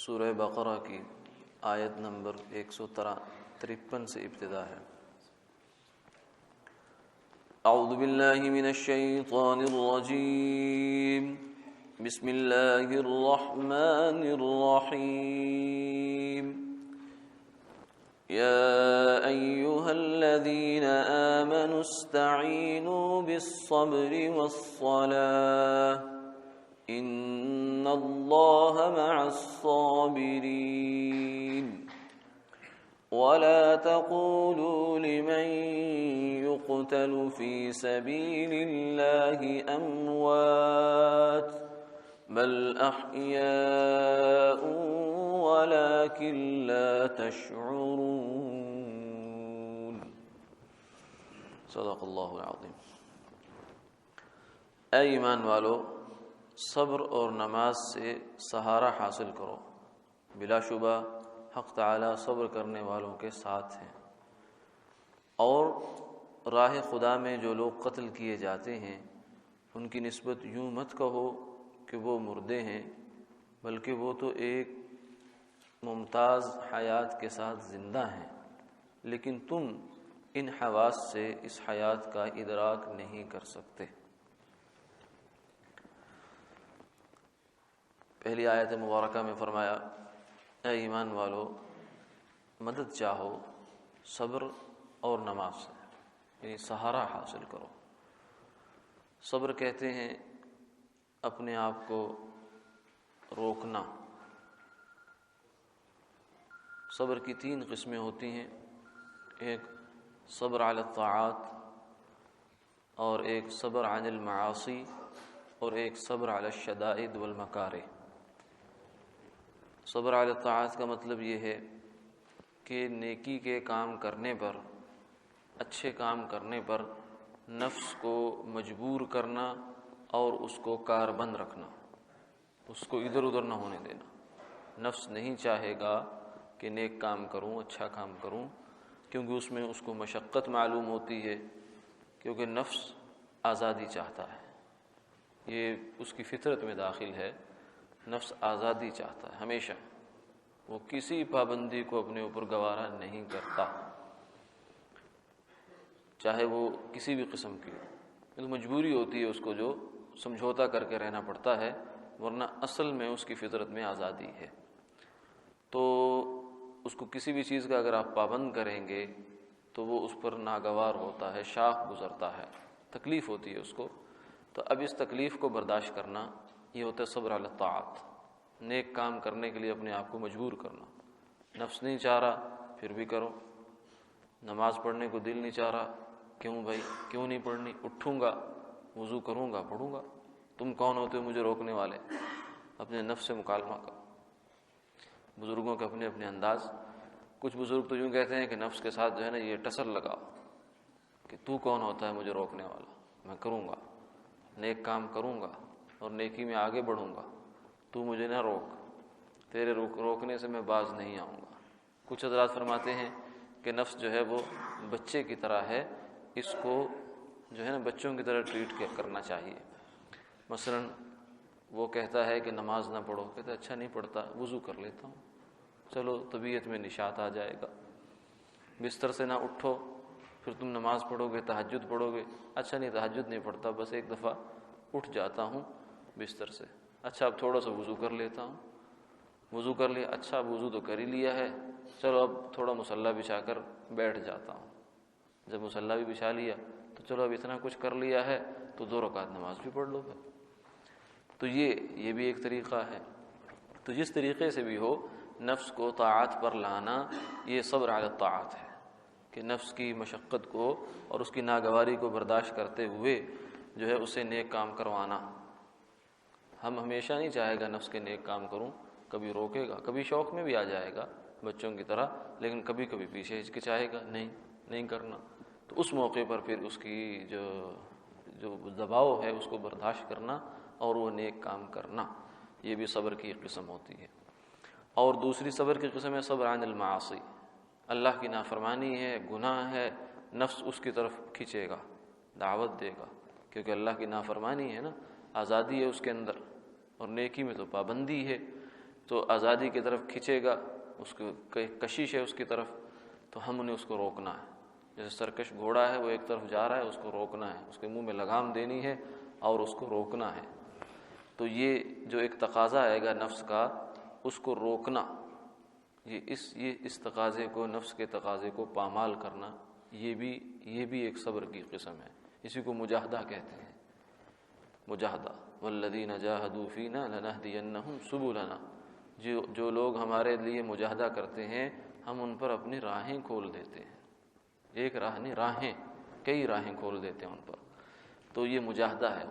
سورہ بقرہ کی آیت نمبر 153 سے ابتدا ہے۔ اعوذ باللہ من الشیطان الرجیم، بسم اللہ الرحمن الرحیم۔ یا ایہا الذین آمنوا استعینوا بالصبر والصلاة ان اللہ مع الصابرین ولا تقولوا لمن يقتل في سبيل الله اموات بل احياء ولكن لا تشعرون۔ صدق اللہ العظیم۔ اے ایمان والو، صبر اور نماز سے سہارا حاصل کرو، بلا شبہ حق تعالیٰ صبر کرنے والوں کے ساتھ ہیں۔ اور راہ خدا میں جو لوگ قتل کیے جاتے ہیں ان کی نسبت یوں مت کہو کہ وہ مردے ہیں، بلکہ وہ تو ایک ممتاز حیات کے ساتھ زندہ ہیں، لیکن تم ان حواس سے اس حیات کا ادراک نہیں کر سکتے۔ پہلی آیت مبارکہ میں فرمایا، اے ایمان والو، مدد چاہو صبر اور نماز سے، یعنی سہارا حاصل کرو۔ صبر کہتے ہیں اپنے آپ کو روکنا۔ صبر کی 3 قسمیں ہوتی ہیں، ایک صبر علی الطاعات، اور ایک صبر عن المعاصی، اور ایک صبر علی الشدائد والمکارہ۔ صبر علی الطاعات کا مطلب یہ ہے کہ نیکی کے کام کرنے پر، اچھے کام کرنے پر نفس کو مجبور کرنا اور اس کو کاربند رکھنا، اس کو ادھر ادھر نہ ہونے دینا۔ نفس نہیں چاہے گا کہ نیک کام کروں، اچھا کام کروں، کیونکہ اس میں اس کو مشقت معلوم ہوتی ہے، کیونکہ نفس آزادی چاہتا ہے، یہ اس کی فطرت میں داخل ہے۔ نفس آزادی چاہتا ہے ہمیشہ، وہ کسی پابندی کو اپنے اوپر گوارا نہیں کرتا، چاہے وہ کسی بھی قسم کی ہو۔ تو مجبوری ہوتی ہے اس کو، جو سمجھوتا کر کے رہنا پڑتا ہے، ورنہ اصل میں اس کی فطرت میں آزادی ہے۔ تو اس کو کسی بھی چیز کا اگر آپ پابند کریں گے تو وہ اس پر ناگوار ہوتا ہے، شاخ گزرتا ہے، تکلیف ہوتی ہے اس کو۔ تو اب اس تکلیف کو برداشت کرنا، یہ ہوتا ہے صبر علی الطاعات۔ نیک کام کرنے کے لیے اپنے آپ کو مجبور کرنا، نفس نہیں چاہ رہا پھر بھی کرو۔ نماز پڑھنے کو دل نہیں چاہ رہا، کیوں بھائی کیوں نہیں پڑھنی؟ اٹھوں گا، وضو کروں گا، پڑھوں گا۔ تم کون ہوتے ہو مجھے روکنے والے؟ اپنے نفس سے مکالمہ کرو۔ بزرگوں کے اپنے اپنے انداز۔ کچھ بزرگ تو یوں کہتے ہیں کہ نفس کے ساتھ جو ہے نا یہ ٹسل لگاؤ کہ تو کون ہوتا ہے مجھے روکنے والا؟ میں کروں گا، نیک کام کروں گا اور نیکی میں آگے بڑھوں گا، تو مجھے نہ روک، تیرے روکنے سے میں باز نہیں آؤں گا۔ کچھ حضرات فرماتے ہیں کہ نفس جو ہے وہ بچے کی طرح ہے، اس کو جو ہے نا بچوں کی طرح ٹریٹ کرنا چاہیے۔ مثلا وہ کہتا ہے کہ نماز نہ پڑھو، کہتا ہے اچھا نہیں پڑھتا، وضو کر لیتا ہوں، چلو طبیعت میں نشاط آ جائے گا۔ بستر سے نہ اٹھو، پھر تم نماز پڑھو گے، تہجد پڑھو گے، اچھا نہیں تہجد نہیں پڑھتا، بس ایک دفعہ اٹھ جاتا ہوں بستر سے، اچھا اب تھوڑا سا وضو کر لیتا ہوں۔ وضو کر لیا، اچھا وضو تو کر ہی لیا ہے، چلو اب تھوڑا مصلی بچھا کر بیٹھ جاتا ہوں۔ جب مصلی بھی بچھا لیا تو چلو اب اتنا کچھ کر لیا ہے تو 2 رکعت نماز بھی پڑھ لو گے۔ تو یہ بھی ایک طریقہ ہے۔ تو جس طریقے سے بھی ہو، نفس کو طاعت پر لانا، یہ صبر علی الطاعات ہے، کہ نفس کی مشقت کو اور اس کی ناگواری کو برداشت کرتے ہوئے جو ہے اسے نیک کام کروانا۔ ہم ہمیشہ نہیں چاہے گا نفس کے نیک کام کروں، کبھی روکے گا، کبھی شوق میں بھی آ جائے گا بچوں کی طرح، لیکن کبھی کبھی پیچھے ہچکچائے گا، نہیں کرنا۔ تو اس موقع پر پھر اس کی جو دباؤ ہے اس کو برداشت کرنا اور وہ نیک کام کرنا، یہ بھی صبر کی ایک قسم ہوتی ہے۔ اور دوسری صبر کی قسم ہے صبر عن المعاصی۔ اللہ کی نافرمانی ہے، گناہ ہے، نفس اس کی طرف کھینچے گا، دعوت دے گا، کیونکہ اللہ کی نافرمانی ہے نا، آزادی ہے اس کے اندر، اور نیکی میں تو پابندی ہے۔ تو آزادی کی طرف کھینچے گا، اس کو کشش ہے اس کی طرف، تو ہم نے اس کو روکنا ہے۔ جیسے سرکش گھوڑا ہے، وہ ایک طرف جا رہا ہے، اس کو روکنا ہے، اس کے منہ میں لگام دینی ہے اور اس کو روکنا ہے۔ تو یہ جو ایک تقاضا آئے گا نفس کا، اس کو روکنا، یہ اس تقاضے کو، نفس کے تقاضے کو پامال کرنا، یہ بھی ایک صبر کی قسم ہے۔ اسی کو مجاہدہ کہتے ہیں، مجاہدہ۔ والذین جاہدوا فینا لنہدینہم سبلنا، جو لوگ ہمارے لیے مجاہدہ کرتے ہیں ہم ان پر اپنی راہیں کھول دیتے ہیں۔ ایک راہ نہیں، راہیں، کئی راہیں کھول دیتے ہیں ان پر۔ تو یہ مجاہدہ ہے۔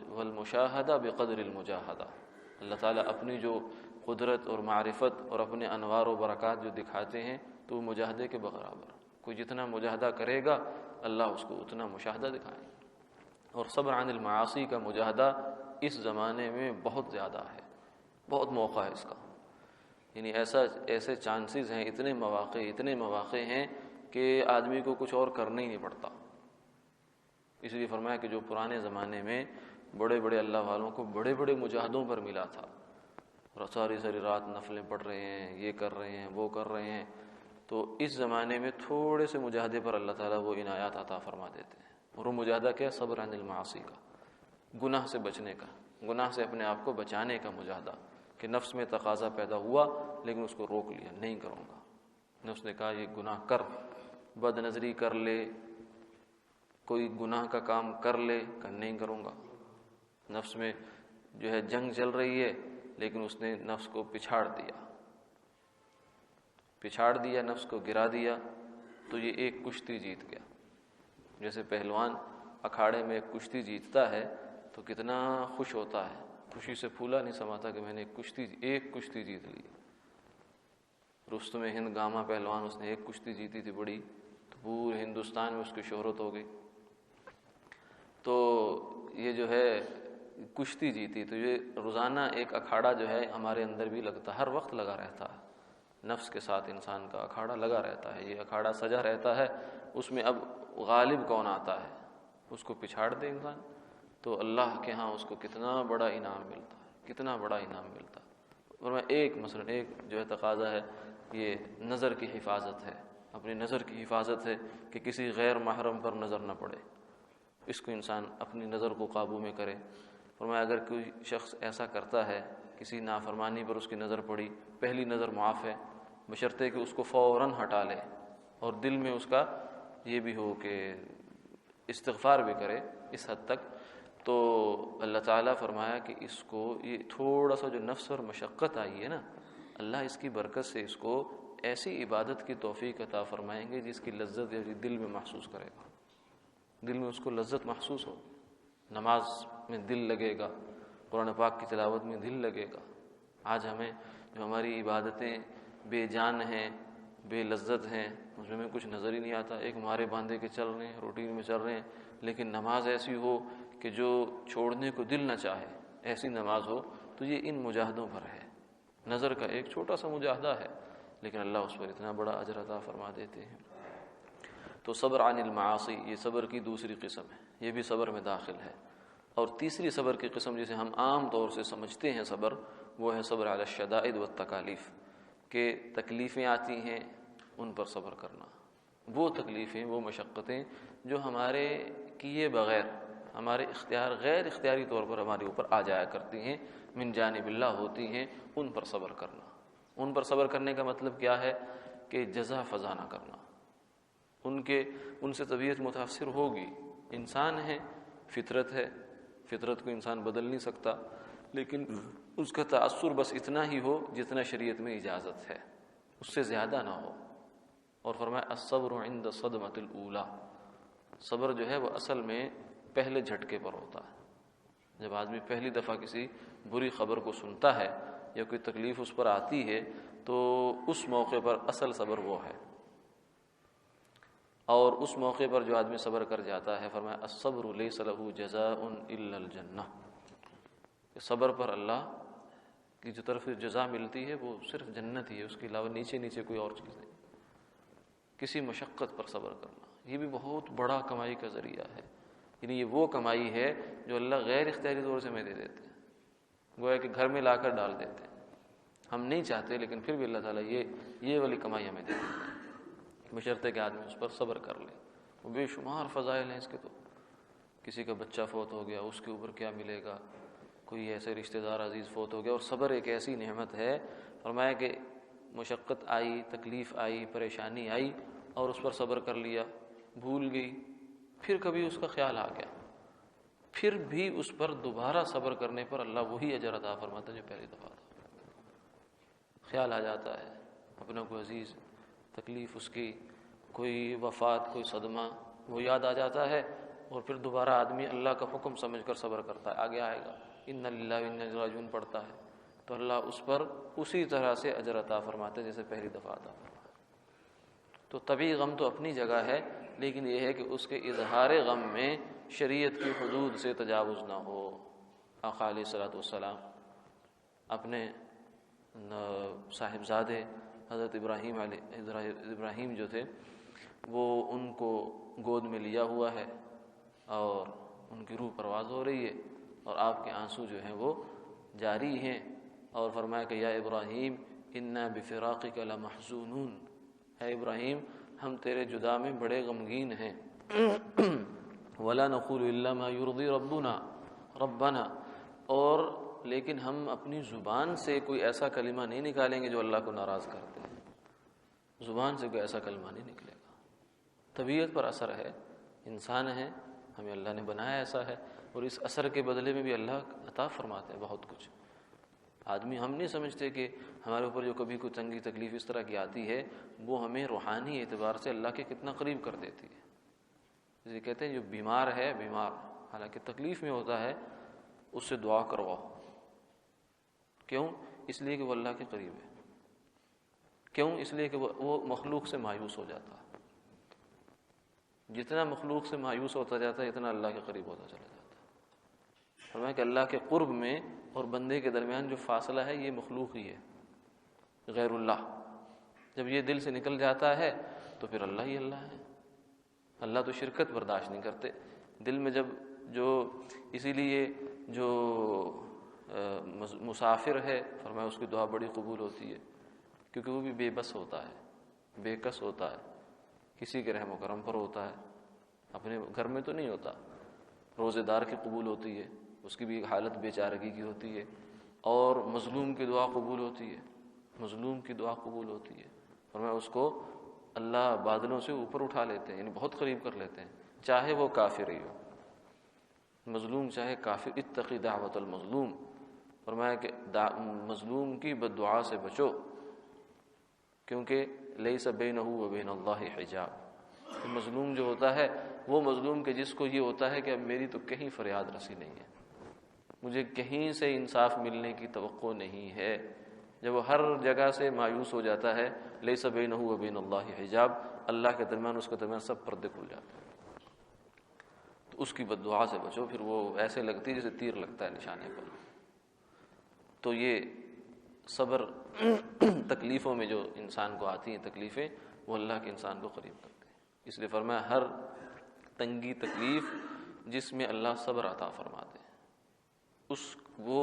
والمشاہدہ بقدر المجاہدہ، اللہ تعالیٰ اپنی جو قدرت اور معرفت اور اپنے انوار و برکات جو دکھاتے ہیں تو وہ مجاہدے کے برابر، کوئی جتنا مجاہدہ کرے گا اللہ اس کو اتنا مشاہدہ دکھائیں گے۔ اور صبر عن المعاصی کا مجاہدہ اس زمانے میں بہت زیادہ ہے، بہت موقع ہے اس کا، یعنی ایسے چانسز ہیں، اتنے مواقع ہیں کہ آدمی کو کچھ اور کرنا ہی نہیں پڑتا۔ اس لیے فرمایا کہ جو پرانے زمانے میں بڑے بڑے اللہ والوں کو بڑے بڑے مجاہدوں پر ملا تھا، اور ساری رات نفلیں پڑھ رہے ہیں، یہ کر رہے ہیں، وہ کر رہے ہیں، تو اس زمانے میں تھوڑے سے مجاہدے پر اللہ تعالیٰ وہ عنایات عطا فرما دیتے ہیں۔ اور وہ مجاہدہ کیا؟ صبر عن المعاصی کا، گناہ سے بچنے کا، گناہ سے اپنے آپ کو بچانے کا مجاہدہ، کہ نفس میں تقاضا پیدا ہوا لیکن اس کو روک لیا، نہیں کروں گا۔ نفس نے کہا یہ گناہ کر، بد نظری کر لے، کوئی گناہ کا کام کر لے، کہ نہیں کروں گا۔ نفس میں جو ہے جنگ چل رہی ہے لیکن اس نے نفس کو پچھاڑ دیا، نفس کو گرا دیا، تو یہ ایک کشتی جیت گیا۔ جیسے پہلوان اکھاڑے میں ایک کشتی جیتتا ہے تو کتنا خوش ہوتا ہے، خوشی سے پھولا نہیں سماتا کہ میں نے ایک کشتی جیت لی۔ رستم ہند گامہ پہلوان، اس نے ایک کشتی جیتی تھی بڑی، تو پورے ہندوستان میں اس کی شہرت ہو گئی۔ تو یہ جو ہے کشتی جیتی، تو یہ روزانہ ایک اکھاڑا جو ہے ہمارے اندر بھی لگتا، ہر وقت لگا رہتا ہے، نفس کے ساتھ انسان کا اکھاڑا لگا رہتا ہے، یہ اکھاڑا سجا رہتا ہے۔ اس میں اب غالب کون آتا ہے، اس کو پچھاڑ دے انسان تو اللہ کے ہاں اس کو کتنا بڑا انعام ملتا ہے، کتنا بڑا انعام ملتا ہے۔ اور میں مثلا ایک جو ہے تقاضا ہے، یہ نظر کی حفاظت ہے، اپنی نظر کی حفاظت ہے کہ کسی غیر محرم پر نظر نہ پڑے، اس کو انسان اپنی نظر کو قابو میں کرے۔ فرمایا اگر کوئی شخص ایسا کرتا ہے، کسی نافرمانی پر اس کی نظر پڑی، پہلی نظر معاف ہے، بشرطے کہ اس کو فوراً ہٹا لے اور دل میں اس کا یہ بھی ہو کہ استغفار بھی کرے اس حد تک، تو اللہ تعالیٰ فرمایا کہ اس کو یہ تھوڑا سا جو نفس پر مشقت آئی ہے نا، اللہ اس کی برکت سے اس کو ایسی عبادت کی توفیق عطا فرمائیں گے جس کی لذت دل میں محسوس کرے گا، دل میں اس کو لذت محسوس ہو، نماز میں دل لگے گا، قرآن پاک کی تلاوت میں دل لگے گا۔ آج ہمیں جو ہماری عبادتیں بے جان ہیں، بے لذت ہیں، اس میں کچھ نظر ہی نہیں آتا، ایک مارے باندھے کے چل رہے ہیں، روٹین میں چل رہے ہیں، لیکن نماز ایسی ہو کہ جو چھوڑنے کو دل نہ چاہے، ایسی نماز ہو، تو یہ ان مجاہدوں پر ہے۔ نظر کا ایک چھوٹا سا مجاہدہ ہے لیکن اللہ اس پر اتنا بڑا اجر عطا فرما دیتے ہیں۔ تو صبر عن المعاصی یہ صبر کی دوسری قسم ہے، یہ بھی صبر میں داخل ہے۔ اور تیسری صبر کی قسم جسے ہم عام طور سے سمجھتے ہیں صبر، وہ ہے صبر علی الشدائد والتکالیف، کہ تکلیفیں آتی ہیں ان پر صبر کرنا، وہ تکلیفیں، وہ مشقتیں جو ہمارے کیے بغیر، ہمارے غیر اختیاری طور پر ہمارے اوپر آ جایا کرتی ہیں، من جانب اللہ ہوتی ہیں، ان پر صبر کرنا۔ ان پر صبر کرنے کا مطلب کیا ہے کہ جزا فضا نہ کرنا، ان سے طبیعت متاثر ہوگی، انسان ہے، فطرت ہے، فطرت کو انسان بدل نہیں سکتا، لیکن اس کا تأثر بس اتنا ہی ہو جتنا شریعت میں اجازت ہے، اس سے زیادہ نہ ہو۔ اور فرمایا الصبر عند صدمۃ الاولی، صبر جو ہے وہ اصل میں پہلے جھٹکے پر ہوتا ہے۔ جب آدمی پہلی دفعہ کسی بری خبر کو سنتا ہے یا کوئی تکلیف اس پر آتی ہے تو اس موقع پر اصل صبر وہ ہے، اور اس موقع پر جو آدمی صبر کر جاتا ہے، فرمایا الصبر لیس له جزاء الا الجنہ، صبر پر اللہ کی جو طرف جزا ملتی ہے وہ صرف جنت ہی ہے، اس کے علاوہ نیچے کوئی اور چیز نہیں۔ کسی مشقت پر صبر کرنا یہ بھی بہت بڑا کمائی کا ذریعہ ہے، یعنی یہ وہ کمائی ہے جو اللہ غیر اختیاری طور سے ہمیں دے دیتے ہیں، گویا کہ گھر میں لا کر ڈال دیتے ہیں۔ ہم نہیں چاہتے لیکن پھر بھی اللہ تعالیٰ یہ والی کمائی ہمیں دے دیتے ہیں، بشرطے کہ آدمی اس پر صبر کر لے۔ وہ بے شمار فضائل ہیں اس کے، تو کسی کا بچہ فوت ہو گیا اس کے اوپر کیا ملے گا، کوئی ایسے رشتہ دار عزیز فوت ہو گیا، اور صبر ایک ایسی نعمت ہے، فرمایا کہ مشقت آئی، تکلیف آئی، پریشانی آئی اور اس پر صبر کر لیا، بھول گئی، پھر کبھی اس کا خیال آ گیا، پھر بھی اس پر دوبارہ صبر کرنے پر اللہ وہی اجر عطا فرماتا ہے جو پہلی دفعہ تھا۔ خیال آ جاتا ہے اپنا کوئی عزیز، تکلیف اس کی، کوئی وفات، کوئی صدمہ، وہ یاد آ جاتا ہے، اور پھر دوبارہ آدمی اللہ کا حکم سمجھ کر صبر کرتا ہے، آگے آئے گا ان للہ و انا الیہ راجعون پڑھتا ہے تو اللہ اس پر اسی طرح سے اجر عطا فرماتے جیسے پہلی دفعہ عطا فرمایا۔ تو طبعی غم تو اپنی جگہ ہے، لیکن یہ ہے کہ اس کے اظہار غم میں شریعت کی حدود سے تجاوز نہ ہو۔ آقا علیہ الصلوۃ والسلام اپنے صاحبزادے حضرت ابراہیم جو تھے، وہ ان کو گود میں لیا ہوا ہے اور ان کی روح پرواز ہو رہی ہے، اور آپ کے آنسو جو ہیں وہ جاری ہیں، اور فرمایا کہ یا ابراہیم انا بفراقک لمحزونون، اے ابراہیم ہم تیرے جدا میں بڑے غمگین ہیں، ولا نقول الا ما یرضی ربنا، اور لیکن ہم اپنی زبان سے کوئی ایسا کلمہ نہیں نکالیں گے جو اللہ کو ناراض کرتے ہیں، زبان سے کوئی ایسا کلمہ نہیں نکلے گا۔ طبیعت پر اثر ہے، انسان ہے، ہمیں اللہ نے بنایا ایسا ہے، اور اس اثر کے بدلے میں بھی اللہ عطا فرماتے ہیں بہت کچھ۔ آدمی ہم نہیں سمجھتے کہ ہمارے اوپر جو کبھی کوئی تنگی تکلیف اس طرح کی آتی ہے وہ ہمیں روحانی اعتبار سے اللہ کے کتنا قریب کر دیتی ہے۔ جسے کہتے ہیں جو بیمار ہے، بیمار حالانکہ تکلیف میں ہوتا ہے، اس سے دعا کرواؤ۔ کیوں؟ اس لیے کہ وہ اللہ کے قریب ہے۔ کیوں؟ اس لیے کہ وہ مخلوق سے مایوس ہو جاتا ہے، جتنا مخلوق سے مایوس ہوتا جاتا ہے اتنا اللہ کے قریب ہوتا چلا جاتا ہے۔ فرمایا کہ اللہ کے قرب میں اور بندے کے درمیان جو فاصلہ ہے یہ مخلوق ہی ہے، غیر اللہ۔ جب یہ دل سے نکل جاتا ہے تو پھر اللہ ہی اللہ ہے۔ اللہ تو شرکت برداشت نہیں کرتے دل میں، جب اسی لیے جو مسافر ہے فرمایا اس کی دعا بڑی قبول ہوتی ہے، کیونکہ وہ بھی بے بس ہوتا ہے، بے کس ہوتا ہے، کسی کے رحم و کرم پر ہوتا ہے، اپنے گھر میں تو نہیں ہوتا۔ روزے دار کی قبول ہوتی ہے، اس کی بھی ایک حالت بے چارگی کی ہوتی ہے، اور مظلوم کی دعا قبول ہوتی ہے، مظلوم کی دعا قبول ہوتی ہے، فرمایا اس کو اللہ بادلوں سے اوپر اٹھا لیتے ہیں، یعنی بہت قریب کر لیتے ہیں، چاہے وہ کافر ہی ہو، مظلوم چاہے کافر، اتقی دعوت المظلوم، فرمایا کہ مظلوم کی بد دعا سے بچو، کیونکہ لیس بینہ و بین اللہ حجاب۔ مظلوم جو ہوتا ہے وہ مظلوم کہ جس کو یہ ہوتا ہے کہ اب میری تو کہیں فریاد رسی نہیں ہے، مجھے کہیں سے انصاف ملنے کی توقع نہیں ہے، جب وہ ہر جگہ سے مایوس ہو جاتا ہے، لیس بینہ و بین اللہ حجاب، اللہ کے درمیان اس کے درمیان سب پردے کھل جاتے ہیں، تو اس کی بد دعا سے بچو، پھر وہ ایسے لگتی جیسے تیر لگتا ہے نشانے پر۔ تو یہ صبر تکلیفوں میں جو انسان کو آتی ہیں تکلیفیں، وہ اللہ کے انسان کو قریب کرتے ہیں، اس لیے فرمایا ہر تنگی تکلیف جس میں اللہ صبر عطا فرماتے ہیں، وہ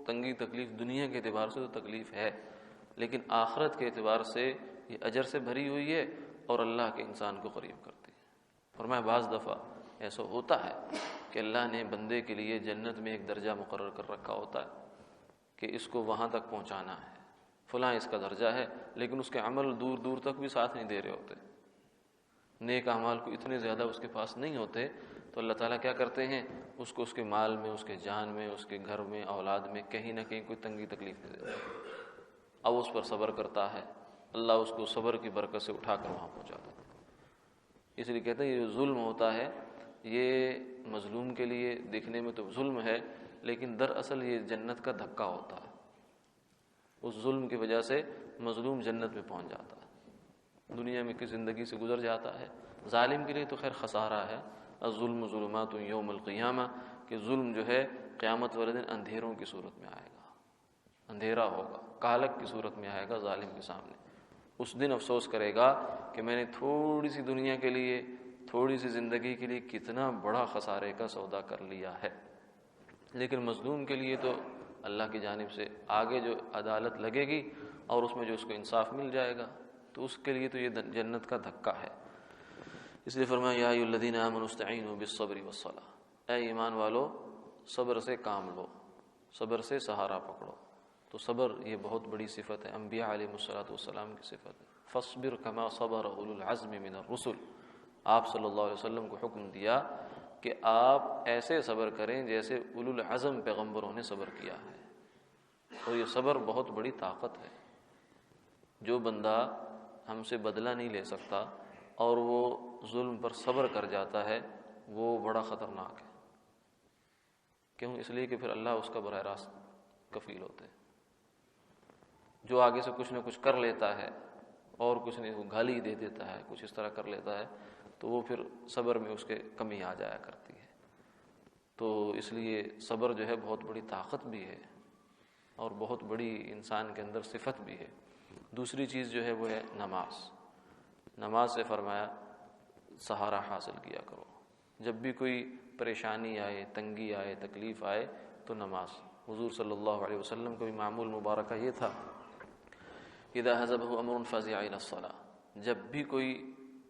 تنگی تکلیف دنیا کے اعتبار سے تو تکلیف ہے، لیکن آخرت کے اعتبار سے یہ اجر سے بھری ہوئی ہے اور اللہ کے انسان کو قریب کرتی ہے۔ فرمایا بعض دفعہ ایسا ہوتا ہے کہ اللہ نے بندے کے لیے جنت میں ایک درجہ مقرر کر رکھا ہوتا ہے کہ اس کو وہاں تک پہنچانا ہے، فلاں اس کا درجہ ہے، لیکن اس کے عمل دور دور تک بھی ساتھ نہیں دے رہے ہوتے، نیک اعمال کو اتنے زیادہ اس کے پاس نہیں ہوتے، تو اللہ تعالیٰ کیا کرتے ہیں، اس کو اس کے مال میں، اس کے جان میں، اس کے گھر میں، اولاد میں کہیں نہ کہیں کوئی تنگی تکلیف دے دیتے ہیں، اب اس پر صبر کرتا ہے، اللہ اس کو صبر کی برکت سے اٹھا کر وہاں پہنچاتا ہے۔ اس لیے کہتے ہیں یہ جو ظلم ہوتا ہے یہ مظلوم کے لیے دیکھنے میں تو ظلم ہے، لیکن دراصل یہ جنت کا دھکا ہوتا ہے، اس ظلم کی وجہ سے مظلوم جنت میں پہنچ جاتا ہے، دنیا میں کی زندگی سے گزر جاتا ہے۔ ظالم کے لیے تو خیر خسارہ ہے، الظلم ظلمات یوم القیامہ، کہ ظلم جو ہے قیامت والے دن اندھیروں کی صورت میں آئے گا، اندھیرا ہوگا، کالک کی صورت میں آئے گا ظالم کے سامنے، اس دن افسوس کرے گا کہ میں نے تھوڑی سی دنیا کے لیے، تھوڑی سی زندگی کے لیے کتنا بڑا خسارے کا سودا کر لیا ہے۔ لیکن مظلوم کے لیے تو اللہ کی جانب سے آگے جو عدالت لگے گی اور اس میں جو اس کو انصاف مل جائے گا تو اس کے لیے تو یہ جنت کا دھکا ہے۔ اس لیے فرمایا یا ایھا الذین آمنوا استعینوا بالصبر والصلاۃ، اے ایمان والو صبر سے کام لو، صبر سے سہارا پکڑو۔ تو صبر یہ بہت بڑی صفت ہے، انبیاء علیہ الصلوۃ والسلام کی صفت ہے۔ فاصبر کما صبر اولو العزم من الرسل، آپ صلی اللہ علیہ وسلم کو حکم دیا کہ آپ ایسے صبر کریں جیسے اولو العزم پیغمبروں نے صبر کیا ہے۔ اور یہ صبر بہت بڑی طاقت ہے۔ جو بندہ ہم سے بدلہ نہیں لے سکتا اور وہ ظلم پر صبر کر جاتا ہے وہ بڑا خطرناک ہے۔ کیوں؟ اس لیے کہ پھر اللہ اس کا براہ راست کفیل ہوتے ہیں۔ جو آگے سے کچھ نہ کچھ کر لیتا ہے اور کچھ نہیں، وہ گالی دے دیتا ہے، کچھ اس طرح کر لیتا ہے، تو وہ پھر صبر میں اس کے کمی آ جایا کرتی ہے۔ تو اس لیے صبر جو ہے بہت بڑی طاقت بھی ہے اور بہت بڑی انسان کے اندر صفت بھی ہے۔ دوسری چیز جو ہے وہ ہے نماز۔ نماز سے فرمایا سہارا حاصل کیا کرو، جب بھی کوئی پریشانی آئے، تنگی آئے، تکلیف آئے تو نماز۔ حضور صلی اللہ علیہ وسلم کا بھی معمول مبارکہ یہ تھا، اذا حزبہ امر فزع الی الصلاۃ، جب بھی کوئی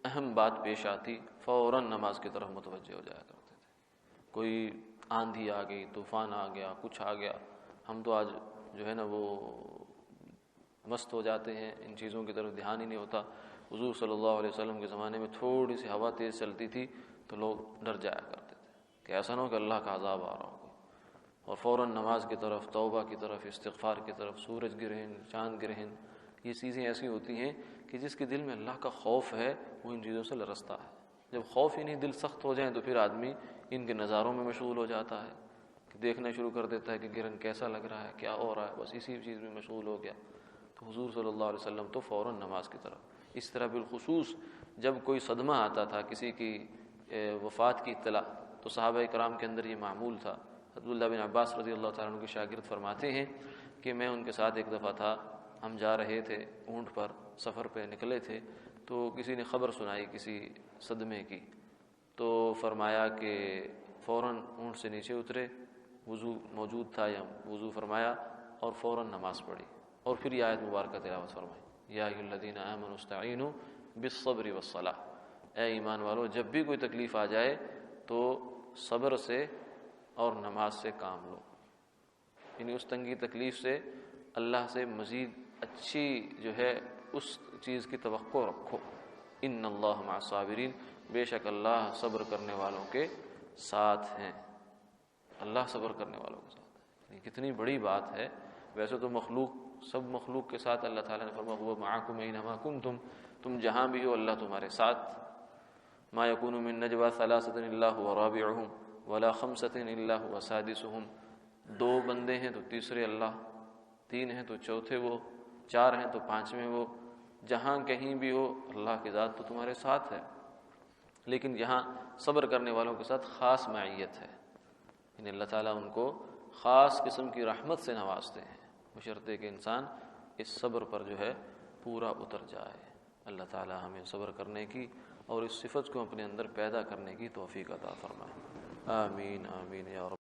اہم بات پیش آتی فوراً نماز کی طرف متوجہ ہو جایا کرتے تھے۔ کوئی آندھی آ گئی، طوفان آ گیا، کچھ آ گیا، ہم تو آج جو ہے نا وہ مست ہو جاتے ہیں، ان چیزوں کی طرف دھیان ہی نہیں ہوتا۔ حضور صلی اللہ علیہ وسلم کے زمانے میں تھوڑی سی ہوا تیز چلتی تھی تو لوگ ڈر جایا کرتے تھے کہ ایسا نہ ہو کہ اللہ کا عذاب آ رہا ہو، اور فوراً نماز کی طرف، توبہ کی طرف، استغفار کی طرف۔ سورج گرہن، چاند گرہن، یہ چیزیں ایسی ہوتی ہیں کہ جس کے دل میں اللہ کا خوف ہے وہ ان چیزوں سے لرزتا ہے۔ جب خوف ہی نہیں، دل سخت ہو جائیں تو پھر آدمی ان کے نظاروں میں مشغول ہو جاتا ہے، کہ دیکھنا شروع کر دیتا ہے کہ گرہن کیسا لگ رہا ہے، کیا ہو رہا ہے، بس اسی چیز میں مشغول ہو گیا۔ تو حضور صلی اللہ علیہ وسلم تو فوراً نماز کی طرف۔ اس طرح بالخصوص جب کوئی صدمہ آتا تھا، کسی کی وفات کی اطلاع، تو صحابہ کرام کے اندر یہ معمول تھا۔ عبداللہ بن عباس رضی اللہ تعالیٰ عنہ کے شاگرد فرماتے ہیں کہ میں ان کے ساتھ ایک دفعہ تھا، ہم جا رہے تھے اونٹ پر، سفر پہ نکلے تھے، تو کسی نے خبر سنائی کسی صدمے کی، تو فرمایا کہ فوراً اونٹ سے نیچے اترے، وضو موجود تھا یا وضو فرمایا اور فوراً نماز پڑھی، اور پھر یہ آیت مبارکہ تلاوت فرمائی، یا ایھا الذین آمنوا استعینوا بالصبر والصلاۃ، اے ایمان والو جب بھی کوئی تکلیف آ جائے تو صبر سے اور نماز سے کام لو۔ یعنی اس تنگی تکلیف سے اللہ سے مزید اچھی جو ہے اس چیز کی توقع رکھو۔ ان اللہ مع الصابرین، بے شک اللہ صبر کرنے والوں کے ساتھ ہیں۔ اللہ صبر کرنے والوں کے ساتھ ہے۔ یہ کتنی بڑی بات ہے۔ ویسے تو سب مخلوق کے ساتھ اللہ تعالیٰ نے فرمایا هو معکم اینما کنتم، تم جہاں بھی ہو اللہ تمہارے ساتھ۔ ما یکون من نجوی ثلاثۃ الا هو رابعهم ولا خمسۃ الا هو سادسهم، دو بندے ہیں تو تیسرے اللہ، تین ہیں تو چوتھے وہ، چار ہیں تو پانچویں وہ، جہاں کہیں بھی ہو اللہ کی ذات تو تمہارے ساتھ ہے۔ لیکن یہاں صبر کرنے والوں کے ساتھ خاص معیت ہے، یعنی اللہ تعالیٰ ان کو خاص قسم کی رحمت سے نوازتے ہیں، بشرطے کہ انسان اس صبر پر جو ہے پورا اتر جائے۔ اللہ تعالیٰ ہمیں صبر کرنے کی اور اس صفت کو اپنے اندر پیدا کرنے کی توفیق عطا فرمائے۔ آمین آمین یا رب۔